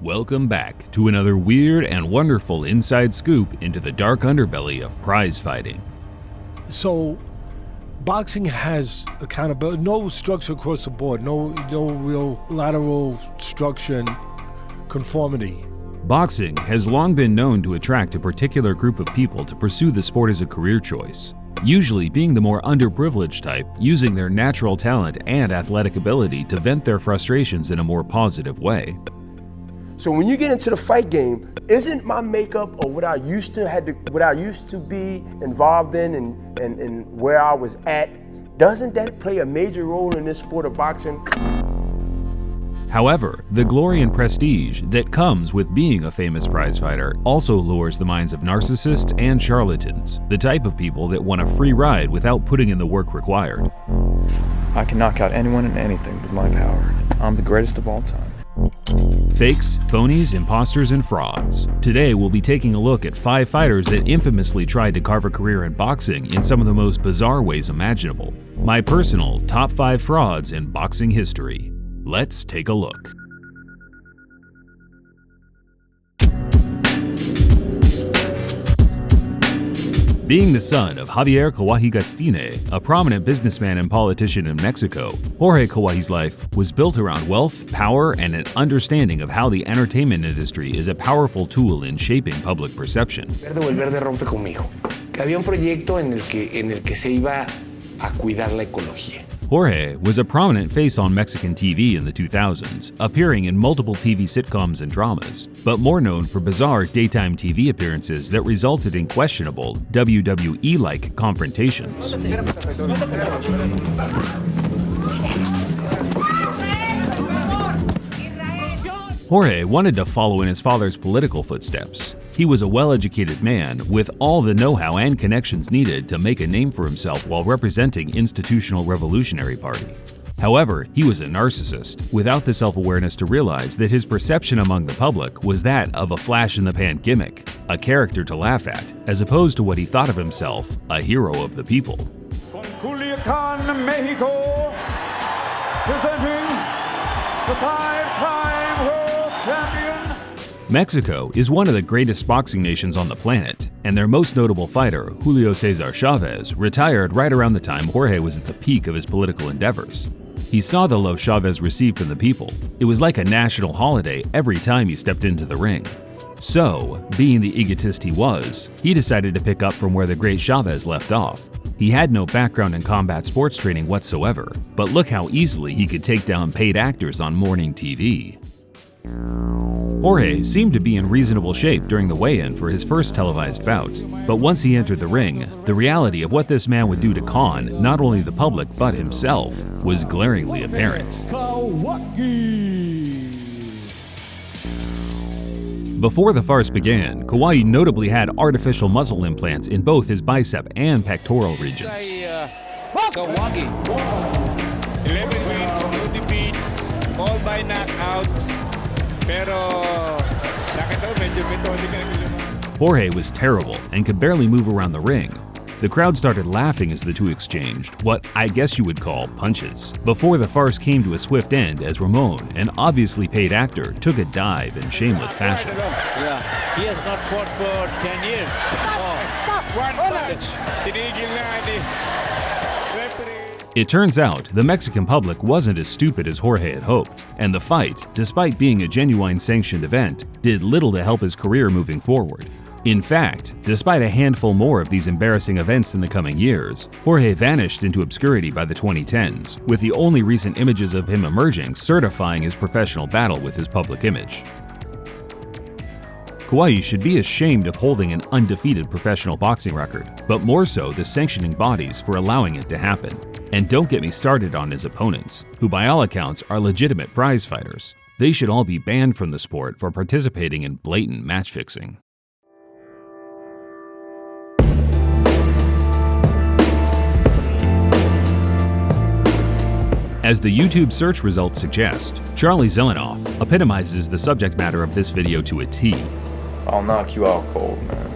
Welcome back to another weird and wonderful inside scoop into the dark underbelly of prize fighting. So, boxing has accountability, no structure across the board, no real lateral structure and conformity. Boxing has long been known to attract a particular group of people to pursue the sport as a career choice, usually being the more underprivileged type, using their natural talent and athletic ability to vent their frustrations in a more positive way. So when you get into the fight game, isn't my makeup or what I used to be involved in and where I was at, doesn't that play a major role in this sport of boxing? However, the glory and prestige that comes with being a famous prize fighter also lures the minds of narcissists and charlatans, the type of people that want a free ride without putting in the work required. I can knock out anyone and anything with my power. I'm the greatest of all time. Fakes, phonies, imposters, and frauds. Today we'll be taking a look at 5 fighters that infamously tried to carve a career in boxing in some of the most bizarre ways imaginable. My personal top 5 frauds in boxing history. Let's take a look. Being the son of Javier Kahwagi, a prominent businessman and politician in Mexico, Jorge Kahwagi's life was built around wealth, power, and an understanding of how the entertainment industry is a powerful tool in shaping public perception. Verde rompe conmigo, que había un proyecto en el que se iba a cuidar la ecología. Jorge was a prominent face on Mexican TV in the 2000s, appearing in multiple TV sitcoms and dramas, but more known for bizarre daytime TV appearances that resulted in questionable WWE-like confrontations. Jorge wanted to follow in his father's political footsteps. He was a well-educated man with all the know-how and connections needed to make a name for himself while representing Institutional Revolutionary Party. However, he was a narcissist, without the self-awareness to realize that his perception among the public was that of a flash-in-the-pan gimmick, a character to laugh at, as opposed to what he thought of himself, a hero of the people. Culiacan, Mexico, presenting the 5-time world champion. Mexico is one of the greatest boxing nations on the planet, and their most notable fighter, Julio Cesar Chavez, retired right around the time Jorge was at the peak of his political endeavors. He saw the love Chavez received from the people. It was like a national holiday every time he stepped into the ring. So, being the egotist he was, he decided to pick up from where the great Chavez left off. He had no background in combat sports training whatsoever, but look how easily he could take down paid actors on morning TV. Jorge seemed to be in reasonable shape during the weigh-in for his first televised bout, but once he entered the ring, the reality of what this man would do to con not only the public but himself was glaringly apparent. Before the farce began, Kahwagi notably had artificial muscle implants in both his bicep and pectoral regions. Kahwagi, 11 wins, no defeat, all by knockouts. Jorge was terrible and could barely move around the ring. The crowd started laughing as the two exchanged what I guess you would call punches, before the farce came to a swift end as Ramon, an obviously paid actor, took a dive in shameless fashion. Yeah, he has not fought for 10 years. One punch. It turns out the Mexican public wasn't as stupid as Jorge had hoped, and the fight, despite being a genuine sanctioned event, did little to help his career moving forward. In fact, despite a handful more of these embarrassing events in the coming years, Jorge vanished into obscurity by the 2010s, with the only recent images of him emerging certifying his professional battle with his public image. Kahwagi should be ashamed of holding an undefeated professional boxing record, but more so the sanctioning bodies for allowing it to happen. And don't get me started on his opponents, who by all accounts are legitimate prize fighters. They should all be banned from the sport for participating in blatant match fixing. As the YouTube search results suggest, Charlie Zelenoff epitomizes the subject matter of this video to a T. I'll knock you out cold, man.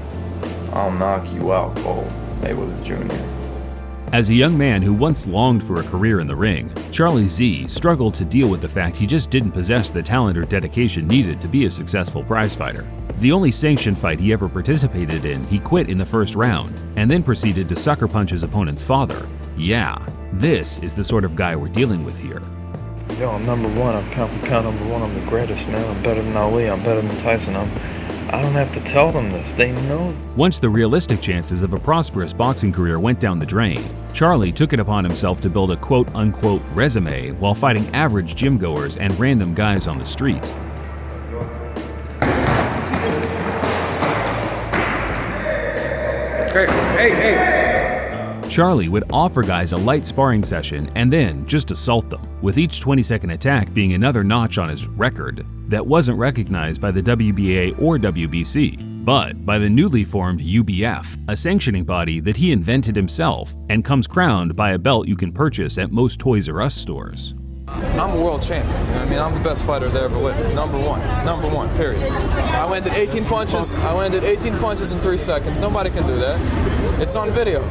I'll knock you out cold, Mayweather Jr. As a young man who once longed for a career in the ring, Charlie Z struggled to deal with the fact he just didn't possess the talent or dedication needed to be a successful prizefighter. The only sanctioned fight he ever participated in, he quit in the first round, and then proceeded to sucker punch his opponent's father. Yeah, this is the sort of guy we're dealing with here. Yo, I'm number one. I'm count number one. I'm the greatest, man. I'm better than Ali. I'm better than Tyson. I don't have to tell them this. They know. Once the realistic chances of a prosperous boxing career went down the drain, Charlie took it upon himself to build a quote-unquote resume while fighting average gym goers and random guys on the street. Charlie would offer guys a light sparring session and then just assault them, with each 20-second attack being another notch on his record that wasn't recognized by the WBA or WBC, but by the newly formed UBF, a sanctioning body that he invented himself and comes crowned by a belt you can purchase at most Toys R Us stores. I'm a world champion, you know what I mean? I'm the best fighter there ever lived. Number one, period. I landed 18 punches in 3 seconds. Nobody can do that. It's on video.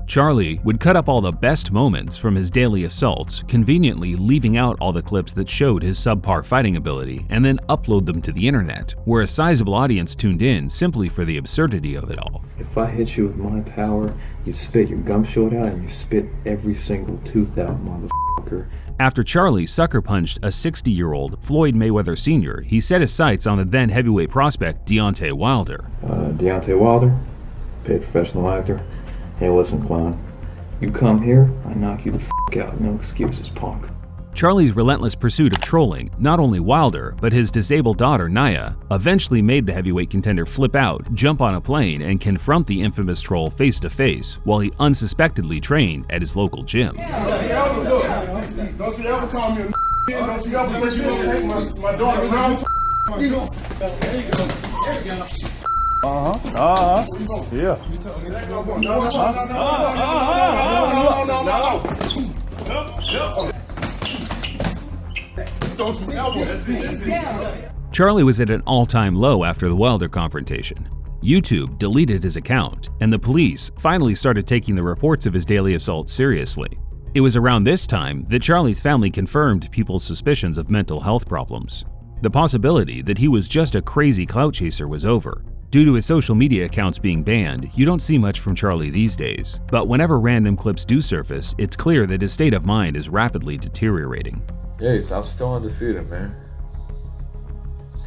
Charlie would cut up all the best moments from his daily assaults, conveniently leaving out all the clips that showed his subpar fighting ability, and then upload them to the internet, where a sizable audience tuned in simply for the absurdity of it all. If I hit you with my power, you spit your gum short out and you spit every single tooth out, motherfucker. After Charlie sucker punched a 60-year-old Floyd Mayweather Sr., he set his sights on the then heavyweight prospect Deontay Wilder. Deontay Wilder, paid professional actor. Hey, listen, clown. You come here, I knock you the f*** out. No excuses, punk. Charlie's relentless pursuit of trolling not only Wilder, but his disabled daughter, Naya, eventually made the heavyweight contender flip out, jump on a plane, and confront the infamous troll face-to-face while he unsuspectedly trained at his local gym. Don't you ever call me a don't you ever say you gonna take my daughter around. Yeah. Charlie was at an all-time low after the Wilder confrontation. YouTube deleted his account, and the police finally started taking the reports of his daily assault seriously. It was around this time that Charlie's family confirmed people's suspicions of mental health problems. The possibility that he was just a crazy clout chaser was over. Due to his social media accounts being banned, you don't see much from Charlie these days, but whenever random clips do surface, it's clear that his state of mind is rapidly deteriorating. Yes, I'm still undefeated, man.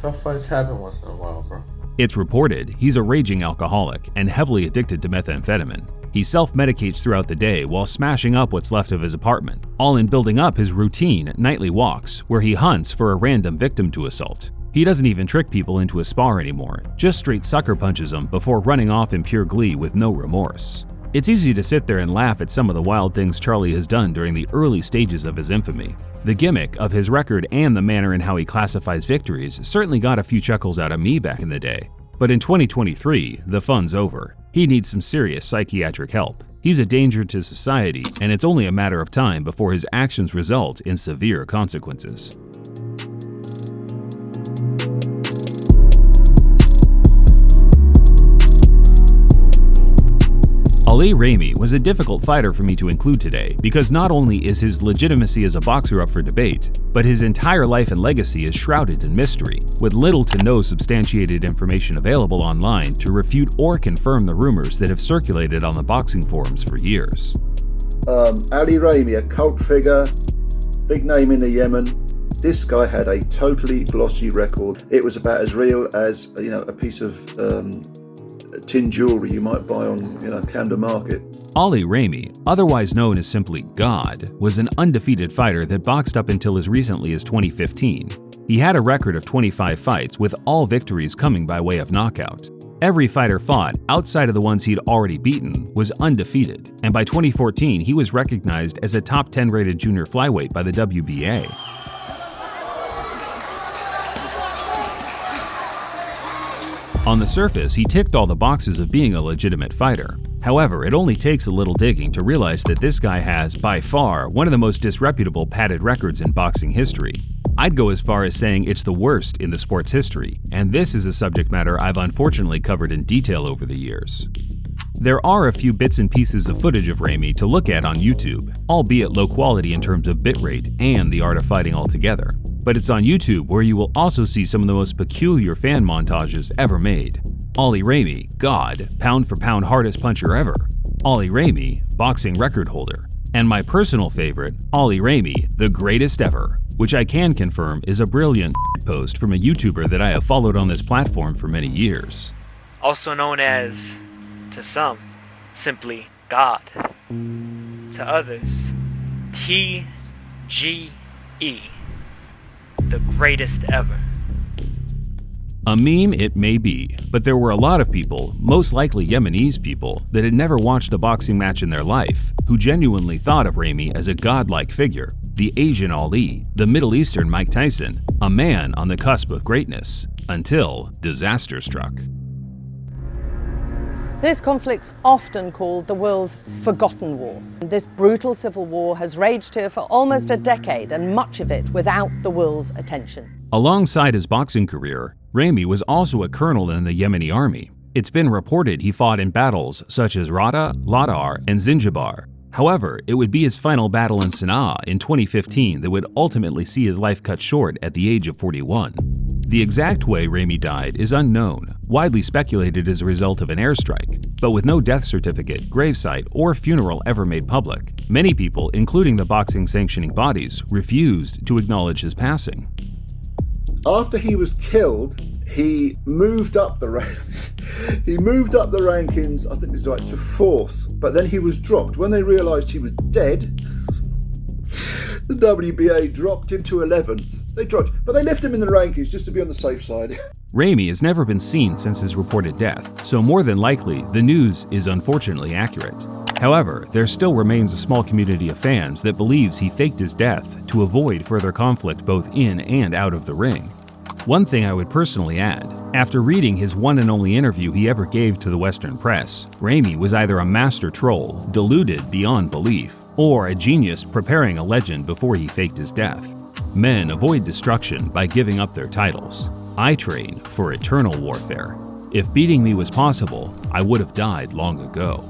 Tough fights happen once in a while, bro. It's reported he's a raging alcoholic and heavily addicted to methamphetamine. He self-medicates throughout the day while smashing up what's left of his apartment, all in building up his routine nightly walks where he hunts for a random victim to assault. He doesn't even trick people into a spar anymore, just straight sucker punches them before running off in pure glee with no remorse. It's easy to sit there and laugh at some of the wild things Charlie has done during the early stages of his infamy. The gimmick of his record and the manner in how he classifies victories certainly got a few chuckles out of me back in the day. But in 2023, the fun's over. He needs some serious psychiatric help. He's a danger to society, and it's only a matter of time before his actions result in severe consequences. Ali Raymi was a difficult fighter for me to include today because not only is his legitimacy as a boxer up for debate, but his entire life and legacy is shrouded in mystery, with little to no substantiated information available online to refute or confirm the rumors that have circulated on the boxing forums for years. Ali Raymi, a cult figure, big name in the Yemen. This guy had a totally glossy record. It was about as real as, a piece of tin jewelry you might buy on, Camden Market. Ali Raymi, otherwise known as simply God, was an undefeated fighter that boxed up until as recently as 2015. He had a record of 25 fights, with all victories coming by way of knockout. Every fighter fought, outside of the ones he'd already beaten, was undefeated, and by 2014 he was recognized as a top 10 rated junior flyweight by the WBA. On the surface, he ticked all the boxes of being a legitimate fighter. However, it only takes a little digging to realize that this guy has, by far, one of the most disreputable padded records in boxing history. I'd go as far as saying it's the worst in the sport's history, and this is a subject matter I've unfortunately covered in detail over the years. There are a few bits and pieces of footage of Raymi to look at on YouTube, albeit low quality in terms of bitrate and the art of fighting altogether. But it's on YouTube where you will also see some of the most peculiar fan montages ever made. Ollie Raymi, God, pound for pound hardest puncher ever. Ollie Raymi, boxing record holder. And my personal favorite, Ollie Raymi, the greatest ever, which I can confirm is a brilliant post from a YouTuber that I have followed on this platform for many years. Also known as, to some, simply God. To others, TGE, the greatest ever. A meme it may be, but there were a lot of people, most likely Yemenese people, that had never watched a boxing match in their life, who genuinely thought of Raymi as a godlike figure, the Asian Ali, the Middle Eastern Mike Tyson, a man on the cusp of greatness, until disaster struck. This conflict's often called the world's forgotten war. This brutal civil war has raged here for almost a decade, and much of it without the world's attention. Alongside his boxing career, Raymi was also a colonel in the Yemeni army. It's been reported he fought in battles such as Rada, Ladar, and Zinjibar. However, it would be his final battle in Sana'a in 2015 that would ultimately see his life cut short at the age of 41. The exact way Raymi died is unknown, widely speculated as a result of an airstrike, but with no death certificate, gravesite, or funeral ever made public. Many people, including the boxing sanctioning bodies, refused to acknowledge his passing. After he was killed, he moved up the ranks. He moved up the rankings, I think it's right, to 4th, but then he was dropped. When they realised he was dead, the WBA dropped him to 11th. But they left him in the rankings just to be on the safe side. Raymi has never been seen since his reported death, so more than likely, the news is unfortunately accurate. However, there still remains a small community of fans that believes he faked his death to avoid further conflict both in and out of the ring. One thing I would personally add, after reading his one and only interview he ever gave to the Western press, Raymi was either a master troll, deluded beyond belief, or a genius preparing a legend before he faked his death. Men avoid destruction by giving up their titles. I train for eternal warfare. If beating me was possible, I would have died long ago.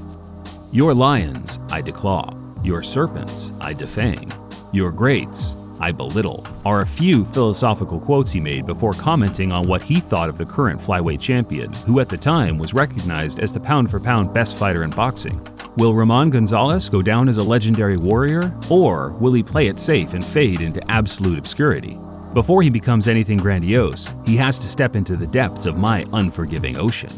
Your lions I declaw, your serpents I defang, your greats I belittle, are a few philosophical quotes he made before commenting on what he thought of the current flyweight champion, who at the time was recognized as the pound-for-pound best fighter in boxing. Will Ramon Gonzalez go down as a legendary warrior, or will he play it safe and fade into absolute obscurity? Before he becomes anything grandiose, he has to step into the depths of my unforgiving ocean.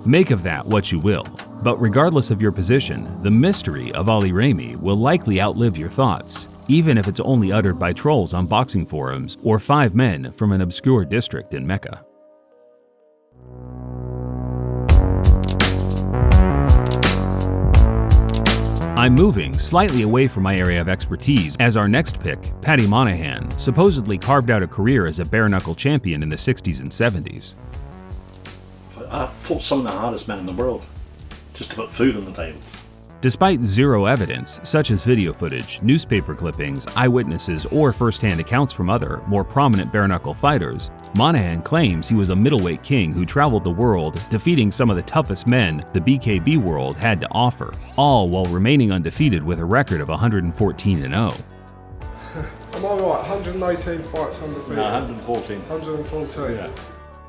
Make of that what you will, but regardless of your position, the mystery of Ollie Raymi will likely outlive your thoughts, even if it's only uttered by trolls on boxing forums or 5 men from an obscure district in Mecca. I'm moving slightly away from my area of expertise as our next pick, Paddy Monaghan, supposedly carved out a career as a bare-knuckle champion in the 60s and 70s. I fought some of the hardest men in the world just to put food on the table. Despite zero evidence, such as video footage, newspaper clippings, eyewitnesses, or first-hand accounts from other, more prominent bare-knuckle fighters, Monaghan claims he was a middleweight king who traveled the world, defeating some of the toughest men the BKB world had to offer, all while remaining undefeated with a record of 114-0. Am I right? 118 fights undefeated? No, 114. 114? Yeah.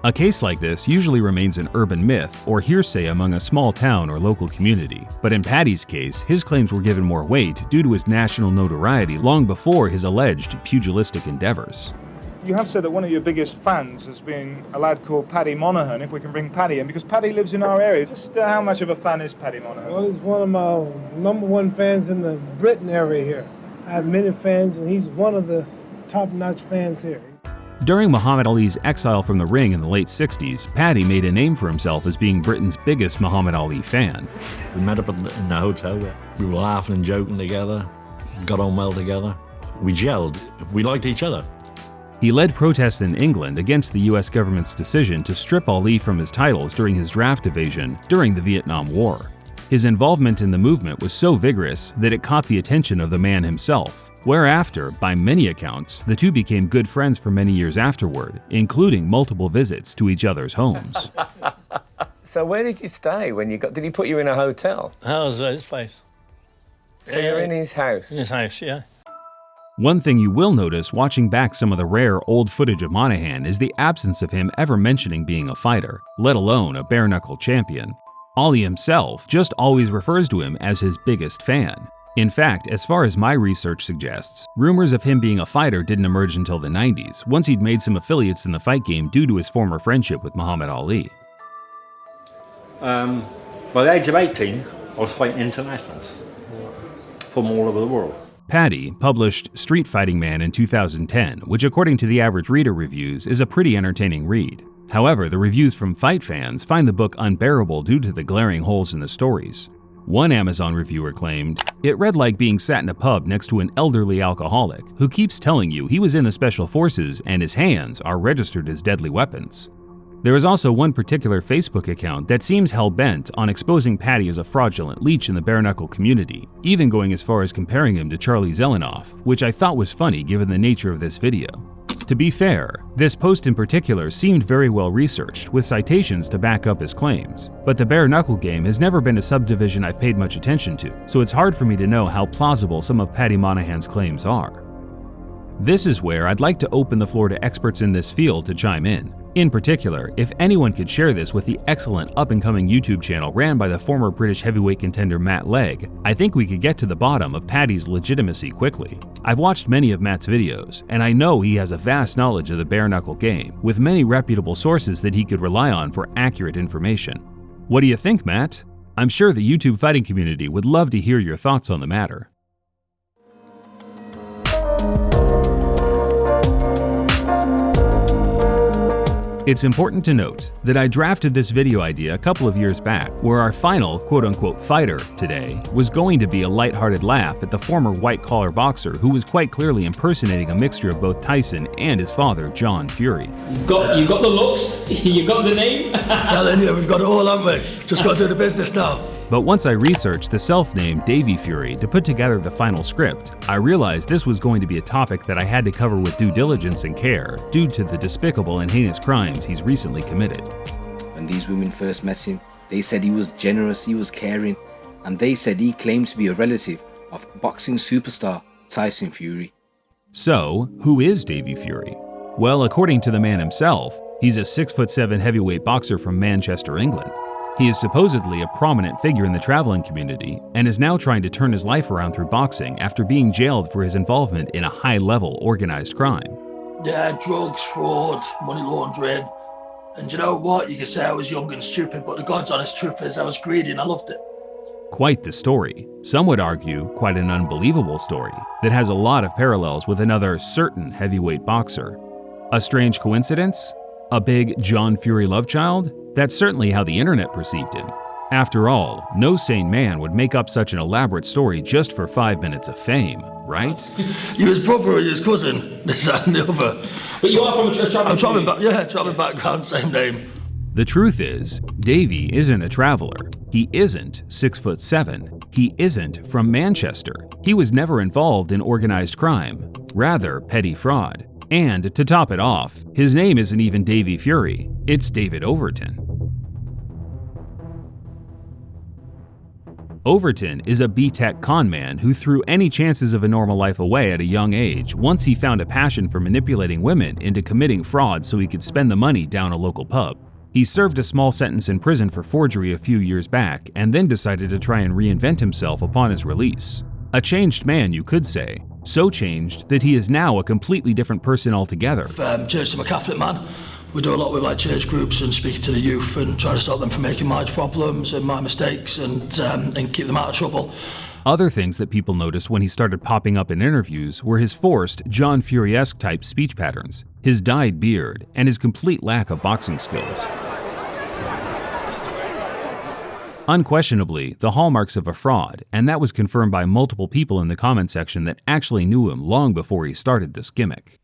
A case like this usually remains an urban myth or hearsay among a small town or local community, but in Paddy's case, his claims were given more weight due to his national notoriety long before his alleged pugilistic endeavors. You have said that one of your biggest fans has been a lad called Paddy Monaghan, if we can bring Paddy in, because Paddy lives in our area. Just how much of a fan is Paddy Monaghan? Well, he's one of my #1 fans in the Britain area here. I have many fans, and he's one of the top-notch fans here. During Muhammad Ali's exile from the ring in the late 60s, Paddy made a name for himself as being Britain's biggest Muhammad Ali fan. We met up in the hotel. We were laughing and joking together, got on well together. We gelled. We liked each other. He led protests in England against the US government's decision to strip Ali from his titles during his draft evasion during the Vietnam War. His involvement in the movement was so vigorous that it caught the attention of the man himself, whereafter, by many accounts, the two became good friends for many years afterward, including multiple visits to each other's homes. So where did you stay when you got? Did he put you in a hotel? That was his place. So you're in his house? In his house, yeah. One thing you will notice watching back some of the rare old footage of Monaghan is the absence of him ever mentioning being a fighter, let alone a bare-knuckle champion. Ollie himself just always refers to him as his biggest fan. In fact, as far as my research suggests, rumors of him being a fighter didn't emerge until the 90s, once he'd made some affiliates in the fight game due to his former friendship with Muhammad Ali. By the age of 18, I was fighting internationals from all over the world. Paddy published Street Fighting Man in 2010, which according to the average reader reviews is a pretty entertaining read. However, the reviews from fight fans find the book unbearable due to the glaring holes in the stories. One Amazon reviewer claimed, "It read like being sat in a pub next to an elderly alcoholic who keeps telling you he was in the special forces and his hands are registered as deadly weapons." There is also one particular Facebook account that seems hell-bent on exposing Paddy as a fraudulent leech in the bare-knuckle community, even going as far as comparing him to Charlie Zelenoff, which I thought was funny given the nature of this video. To be fair, this post in particular seemed very well researched, with citations to back up his claims, but the bare-knuckle game has never been a subdivision I've paid much attention to, so it's hard for me to know how plausible some of Paddy Monaghan's claims are. This is where I'd like to open the floor to experts in this field to chime in. In particular, if anyone could share this with the excellent up-and-coming YouTube channel ran by the former British heavyweight contender Matt Legg, I think we could get to the bottom of Paddy's legitimacy quickly. I've watched many of Matt's videos, and I know he has a vast knowledge of the bare-knuckle game, with many reputable sources that he could rely on for accurate information. What do you think, Matt? I'm sure the YouTube fighting community would love to hear your thoughts on the matter. It's important to note that I drafted this video idea a couple of years back, where our final quote-unquote fighter today was going to be a lighthearted laugh at the former white-collar boxer who was quite clearly impersonating a mixture of both Tyson and his father, John Fury. You got the looks, you got the name. Telling you, we've got it all, haven't we? Just got to do the business now. But once I researched the self-named Davy Fury to put together the final script, I realized this was going to be a topic that I had to cover with due diligence and care due to the despicable and heinous crimes he's recently committed. When these women first met him, they said he was generous, he was caring, and they said he claimed to be a relative of boxing superstar Tyson Fury. So, who is Davy Fury? Well, according to the man himself, he's a 6'7" heavyweight boxer from Manchester, England. He is supposedly a prominent figure in the traveling community and is now trying to turn his life around through boxing after being jailed for his involvement in a high-level organized crime. Yeah, drugs, fraud, money laundering. And you know what? You can say I was young and stupid, but the God's honest truth is I was greedy and I loved it. Quite the story. Some would argue quite an unbelievable story that has a lot of parallels with another certain heavyweight boxer. A strange coincidence? A big John Fury love child? That's certainly how the internet perceived him. After all, no sane man would make up such an elaborate story just for 5 minutes of fame, right? You was brother with his cousin, this and the other. But you are from a traveling background, same name. The truth is, Davy isn't a traveler. He isn't 6'7". He isn't from Manchester. He was never involved in organized crime, rather petty fraud. And to top it off, his name isn't even Davy Fury, it's David Overton. Overton is a B-Tech con man who threw any chances of a normal life away at a young age once he found a passion for manipulating women into committing fraud so he could spend the money down a local pub. He served a small sentence in prison for forgery a few years back and then decided to try and reinvent himself upon his release. A changed man, you could say. So changed that he is now a completely different person altogether. Church, I'm a Catholic man. We do a lot with church groups and speaking to the youth and trying to stop them from making my problems and my mistakes and keep them out of trouble. Other things that people noticed when he started popping up in interviews were his forced, John Fury-esque type speech patterns, his dyed beard, and his complete lack of boxing skills. Unquestionably, the hallmarks of a fraud, and that was confirmed by multiple people in the comment section that actually knew him long before he started this gimmick.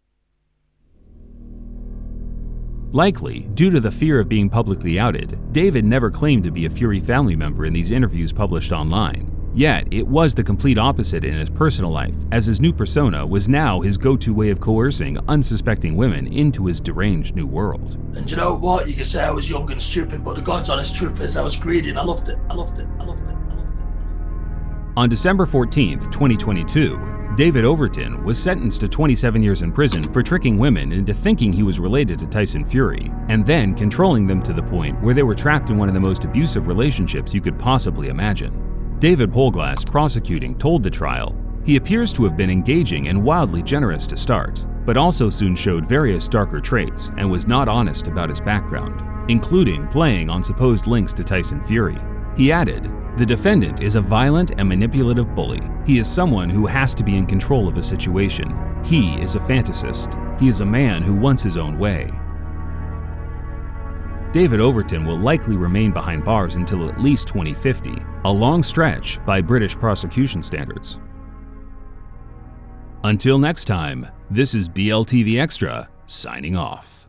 Likely, due to the fear of being publicly outed, David never claimed to be a Fury family member in these interviews published online. Yet, it was the complete opposite in his personal life, as his new persona was now his go-to way of coercing unsuspecting women into his deranged new world. And you know what? You can say I was young and stupid, but the God's honest truth is I was greedy and I loved it. I loved it. I loved it. I loved it. On December 14, 2022, David Overton was sentenced to 27 years in prison for tricking women into thinking he was related to Tyson Fury, and then controlling them to the point where they were trapped in one of the most abusive relationships you could possibly imagine. David Polglass, prosecuting, told the trial, "He appears to have been engaging and wildly generous to start, but also soon showed various darker traits and was not honest about his background, including playing on supposed links to Tyson Fury." He added, "The defendant is a violent and manipulative bully. He is someone who has to be in control of a situation. He is a fantasist. He is a man who wants his own way." David Overton will likely remain behind bars until at least 2050, a long stretch by British prosecution standards. Until next time, this is BLTV Extra, signing off.